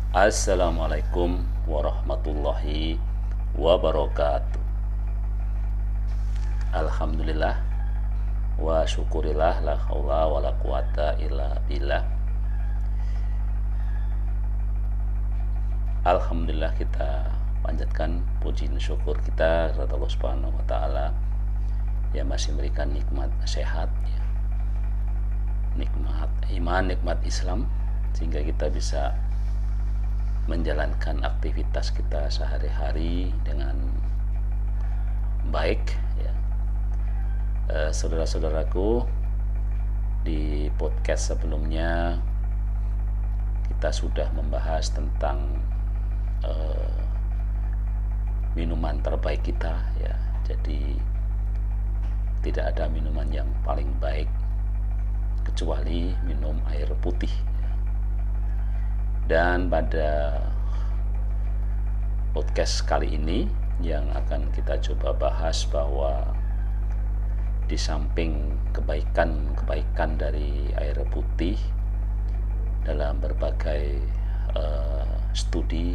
Assalamualaikum warahmatullahi wabarakatuh. Alhamdulillah wa syukurillah la haula wa la quwata illa billah. Alhamdulillah, kita panjatkan puji dan syukur kita kepada Allah Subhanahu wa taala yang masih memberikan nikmat sehat ya, nikmat iman, nikmat Islam, sehingga kita bisa menjalankan aktivitas kita sehari-hari dengan baik ya. Saudara-saudaraku, di podcast sebelumnya kita sudah membahas tentang minuman terbaik kita ya. Jadi tidak ada minuman yang paling baik kecuali minum air putih. Dan pada podcast kali ini yang akan kita coba bahas bahwa di samping kebaikan-kebaikan dari air putih, dalam berbagai studi,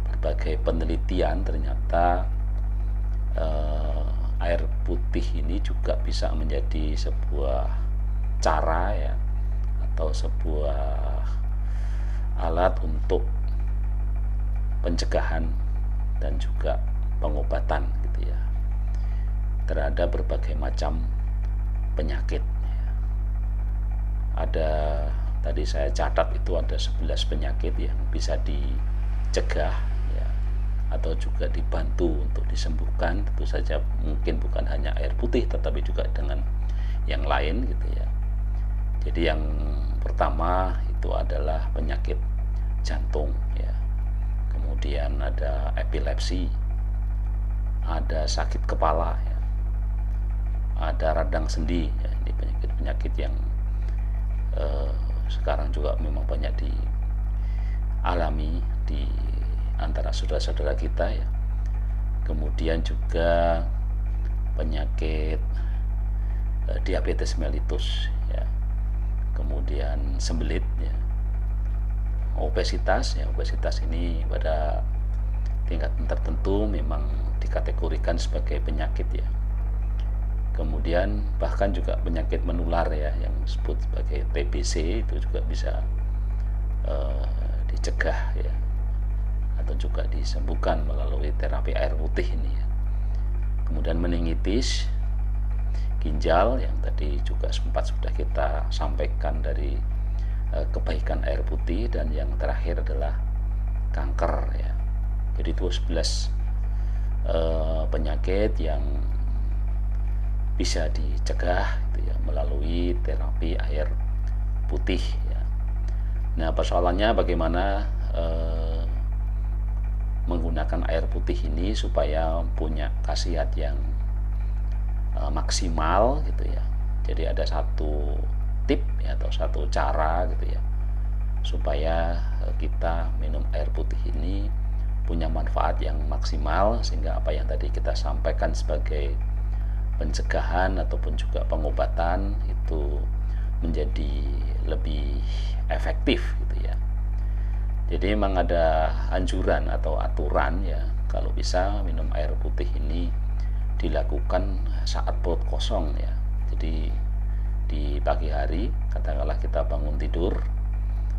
berbagai penelitian, ternyata air putih ini juga bisa menjadi sebuah cara ya, atau sebuah alat untuk pencegahan dan juga pengobatan gitu ya, terhadap berbagai macam penyakit. Ada, tadi saya catat itu ada 11 penyakit yang bisa dicegah ya, atau juga dibantu untuk disembuhkan. Tentu saja mungkin bukan hanya air putih, tetapi juga dengan yang lain gitu ya. Jadi yang pertama itu adalah penyakit jantung ya, kemudian ada epilepsi, ada sakit kepala ya, ada radang sendi ya. Ini penyakit-penyakit yang sekarang juga memang banyak dialami di antara saudara-saudara kita ya. Kemudian juga penyakit diabetes mellitus ya, kemudian sembelit ya, obesitas ya. Obesitas ini pada tingkat tertentu memang dikategorikan sebagai penyakit ya. Kemudian bahkan juga penyakit menular ya, yang disebut sebagai TBC, itu juga bisa dicegah ya, atau juga disembuhkan melalui terapi air putih ini ya. Kemudian meningitis, ginjal yang tadi juga sempat sudah kita sampaikan dari kebaikan air putih, dan yang terakhir adalah kanker ya. Jadi itu 11 penyakit yang bisa dicegah gitu ya, melalui terapi air putih ya. Nah, persoalannya bagaimana menggunakan air putih ini supaya punya khasiat yang maksimal gitu ya. Jadi ada satu tip ya, atau satu cara gitu ya, supaya kita minum air putih ini punya manfaat yang maksimal, sehingga apa yang tadi kita sampaikan sebagai pencegahan ataupun juga pengobatan itu menjadi lebih efektif gitu ya. Jadi memang ada anjuran atau aturan ya, kalau bisa minum air putih ini dilakukan saat perut kosong ya. Jadi di pagi hari, katakanlah kita bangun tidur,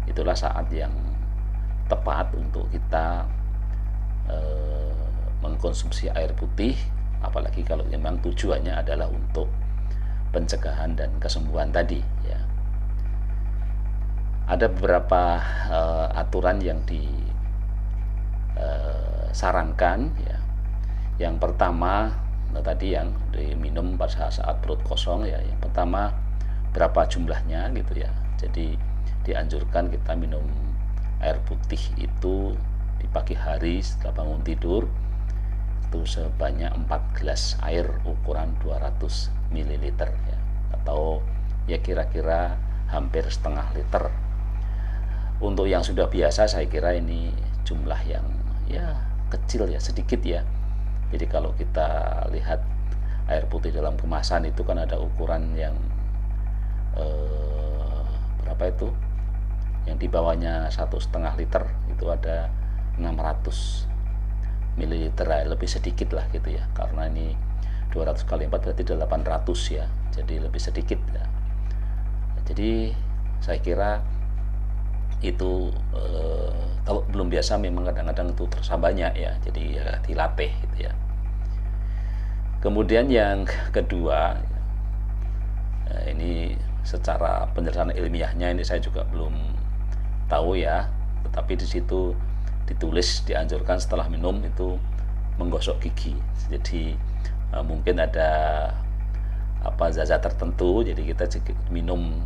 itulah saat yang tepat untuk kita mengkonsumsi air putih, apalagi kalau memang tujuannya adalah untuk pencegahan dan kesembuhan tadi ya. Ada beberapa aturan yang disarankan ya. Yang pertama tadi yang diminum pada saat perut kosong ya. Yang pertama, berapa jumlahnya gitu ya. Jadi dianjurkan kita minum air putih itu di pagi hari setelah bangun tidur itu sebanyak 4 gelas air ukuran 200 ml ya, atau ya kira-kira hampir setengah liter. Untuk yang sudah biasa saya kira ini jumlah yang ya kecil ya, sedikit ya. Jadi kalau kita lihat air putih dalam kemasan itu kan ada ukuran yang berapa itu, yang di bawahnya 1,5 liter itu ada 600 mililiter, lebih sedikit lah gitu ya, karena ini 200 kali 4 berarti 800 ya, jadi lebih sedikit ya. Jadi saya kira itu kalau belum biasa memang kadang-kadang itu terasa banyak ya, jadi ya dilatih gitu ya. Kemudian yang kedua, ini secara penjelasan ilmiahnya ini saya juga belum tahu ya, tetapi di situ ditulis dianjurkan setelah minum itu menggosok gigi. Jadi mungkin ada zat tertentu, jadi kita minum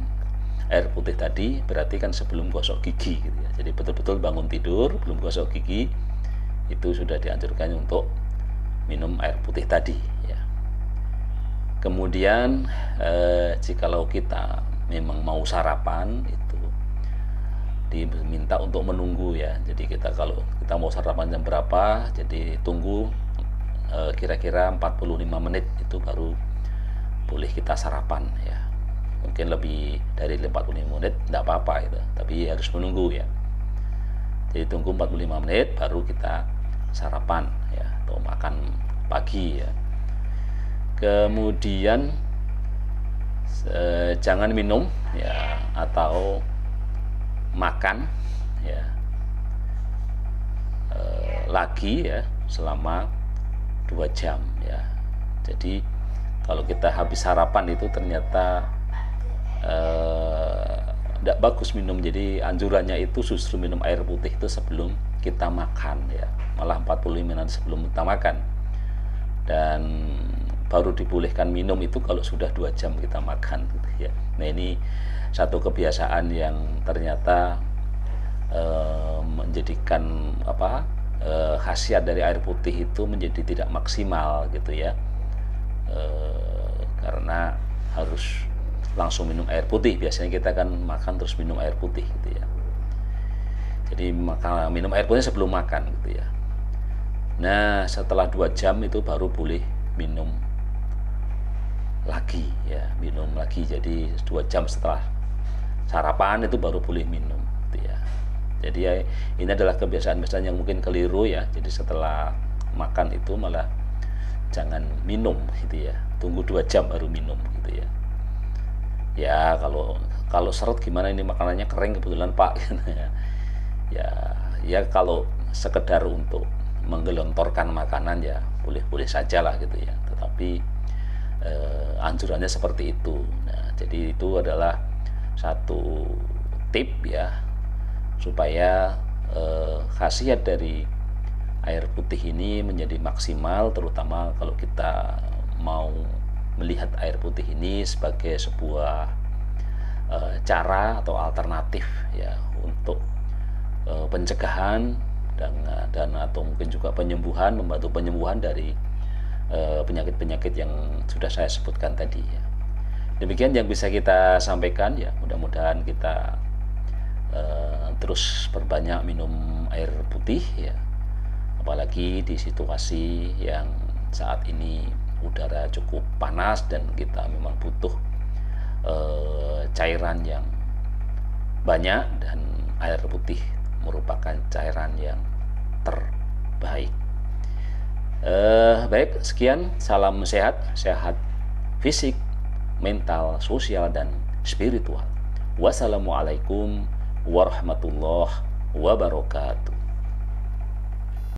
air putih tadi berarti kan sebelum gosok gigi gitu ya. Jadi betul-betul bangun tidur belum gosok gigi itu sudah dianjurkan untuk minum air putih tadi ya. Kemudian jikalau kita memang mau sarapan itu diminta untuk menunggu ya. Jadi kalau kita mau sarapan jam berapa, jadi tunggu kira-kira 45 menit itu baru boleh kita sarapan ya. Mungkin lebih dari 45 menit tidak apa-apa itu, tapi harus menunggu ya. Jadi tunggu 45 menit baru kita sarapan ya, atau makan pagi ya. Kemudian jangan minum ya atau makan ya lagi ya selama 2 jam ya. Jadi kalau kita habis sarapan itu ternyata tidak bagus minum. Jadi anjurannya itu justru minum air putih itu sebelum kita makan ya, malah 45 menit sebelum kita makan, dan baru dibolehkan minum itu kalau sudah 2 jam kita makan gitu ya. Nah ini satu kebiasaan yang ternyata menjadikan khasiat dari air putih itu menjadi tidak maksimal gitu ya, karena harus langsung minum air putih. Biasanya kita kan makan terus minum air putih gitu ya. Jadi minum air putih sebelum makan gitu ya. Nah setelah 2 jam itu baru boleh minum lagi ya, minum lagi. Jadi 2 jam setelah sarapan itu baru boleh minum gitu ya. Jadi ya, ini adalah kebiasaan-kebiasaan yang mungkin keliru ya. Jadi setelah makan itu malah jangan minum gitu ya, tunggu 2 jam baru minum gitu ya. Ya kalau seret gimana, ini makanannya kering kebetulan Pak ya kalau sekedar untuk menggelontorkan makanan ya boleh-boleh saja lah gitu ya, tetapi anjurannya seperti itu. Nah jadi itu adalah satu tip ya, supaya khasiat dari air putih ini menjadi maksimal, terutama kalau kita mau melihat air putih ini sebagai sebuah cara atau alternatif ya untuk pencegahan dan atau mungkin juga penyembuhan, membantu penyembuhan dari penyakit-penyakit yang sudah saya sebutkan tadi ya. Demikian yang bisa kita sampaikan ya, mudah-mudahan kita terus perbanyak minum air putih ya, apalagi di situasi yang saat ini udara cukup panas dan kita memang butuh cairan yang banyak, dan air putih merupakan cairan yang terbaik. Baik, sekian, salam sehat fisik, mental, sosial, dan spiritual. Wassalamualaikum warahmatullahi wabarakatuh.